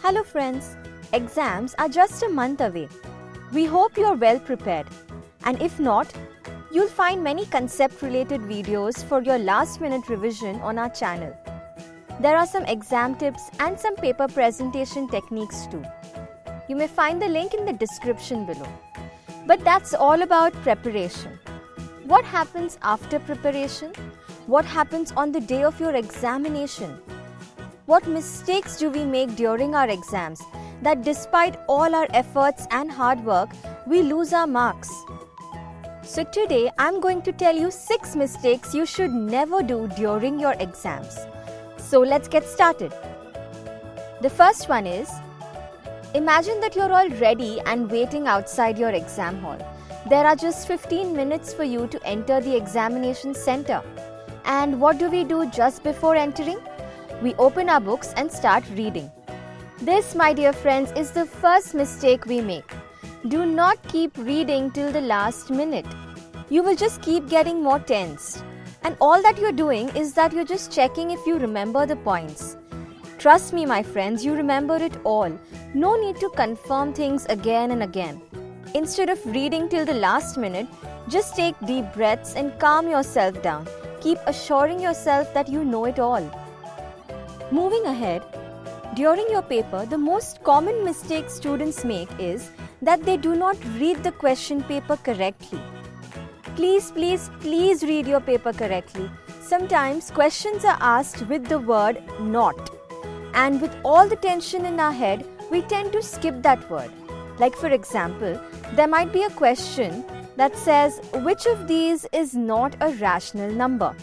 Hello friends, exams are just a month away. We hope you are well prepared, and if not, you'll find many concept related videos for your last minute revision on our channel. There are some exam tips and some paper presentation techniques too. You may find the link in the description below. But that's all about preparation. What happens after preparation? What happens on the day of your examination? What mistakes do we make during our exams that despite all our efforts and hard work, we lose our marks? So today I'm going to tell you 6 mistakes you should never do during your exams. So let's get started. The first one is, imagine that you're all ready and waiting outside your exam hall. There are just 15 minutes for you to enter the examination center. And what do we do just before entering? We open our books and start reading. This, my dear friends, is the first mistake we make. Do not keep reading till the last minute. You will just keep getting more tensed. And all that you're doing is that you're just checking if you remember the points. Trust me, my friends, you remember it all. No need to confirm things again and again. Instead of reading till the last minute, just take deep breaths and calm yourself down. Keep assuring yourself that you know it all. Moving ahead, during your paper, the most common mistake students make is that they do not read the question paper correctly. Please read your paper correctly. Sometimes questions are asked with the word not. And with all the tension in our head, we tend to skip that word. Like for example, there might be a question that says, which of these is not a rational number?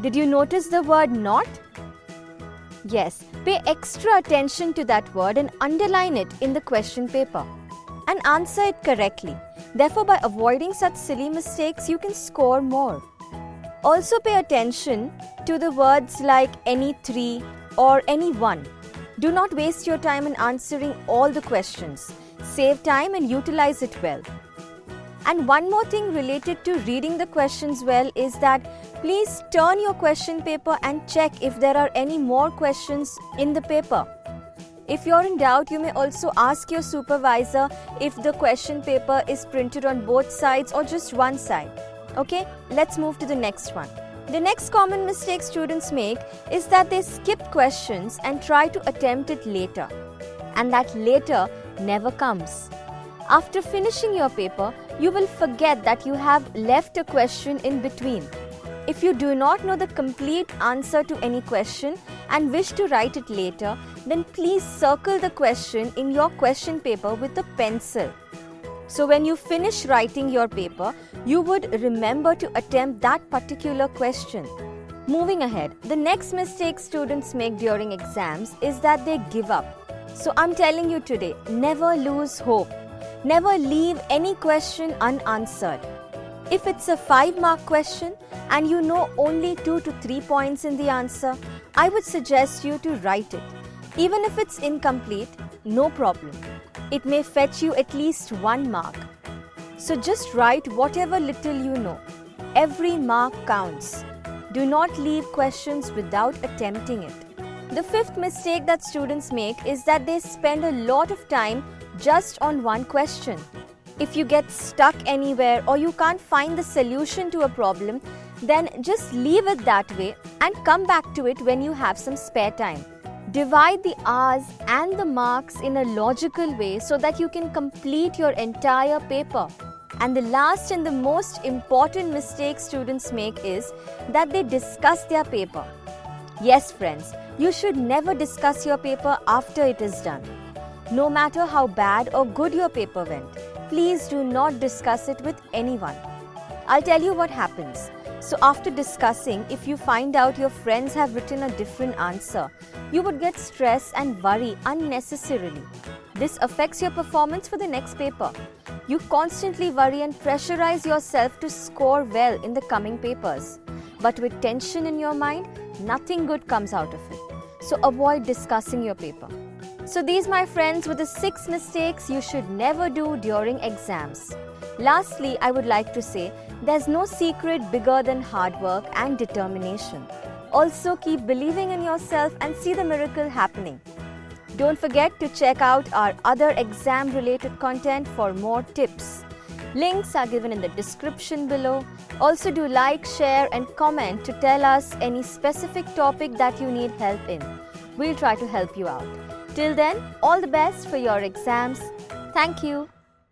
Did you notice the word not? Yes, pay extra attention to that word and underline it in the question paper and answer it correctly. Therefore, by avoiding such silly mistakes, you can score more. Also pay attention to the words like any 3 or any 1. Do not waste your time in answering all the questions. Save time and utilize it well. And one more thing related to reading the questions well is that please turn your question paper and check if there are any more questions in the paper. If you're in doubt, you may also ask your supervisor if the question paper is printed on both sides or just one side. Okay, let's move to the next one. The next common mistake students make is that they skip questions and try to attempt it later. And that later never comes. After finishing your paper, you will forget that you have left a question in between. If you do not know the complete answer to any question and wish to write it later, then please circle the question in your question paper with a pencil. So when you finish writing your paper, you would remember to attempt that particular question. Moving ahead, the next mistake students make during exams is that they give up. So I'm telling you today, never lose hope. Never leave any question unanswered. If it's a 5-mark question and you know only 2 to 3 points in the answer, I would suggest you to write it. Even if it's incomplete, no problem. It may fetch you at least 1 mark. So just write whatever little you know. Every mark counts. Do not leave questions without attempting it. The 5th mistake that students make is that they spend a lot of time just on one question. If you get stuck anywhere or you can't find the solution to a problem, then just leave it that way and come back to it when you have some spare time. Divide the hours and the marks in a logical way so that you can complete your entire paper. And the last and the most important mistake students make is that they discuss their paper. Yes, friends, you should never discuss your paper after it is done. No matter how bad or good your paper went, please do not discuss it with anyone. I'll tell you what happens. So after discussing, if you find out your friends have written a different answer, you would get stressed and worry unnecessarily. This affects your performance for the next paper. You constantly worry and pressurize yourself to score well in the coming papers. But with tension in your mind, nothing good comes out of it. So avoid discussing your paper. So these, my friends, were the 6 mistakes you should never do during exams. Lastly, I would like to say, there's no secret bigger than hard work and determination. Also, keep believing in yourself and see the miracle happening. Don't forget to check out our other exam-related content for more tips. Links are given in the description below. Also do like, share and comment to tell us any specific topic that you need help in. We'll try to help you out. Till then, all the best for your exams. Thank you.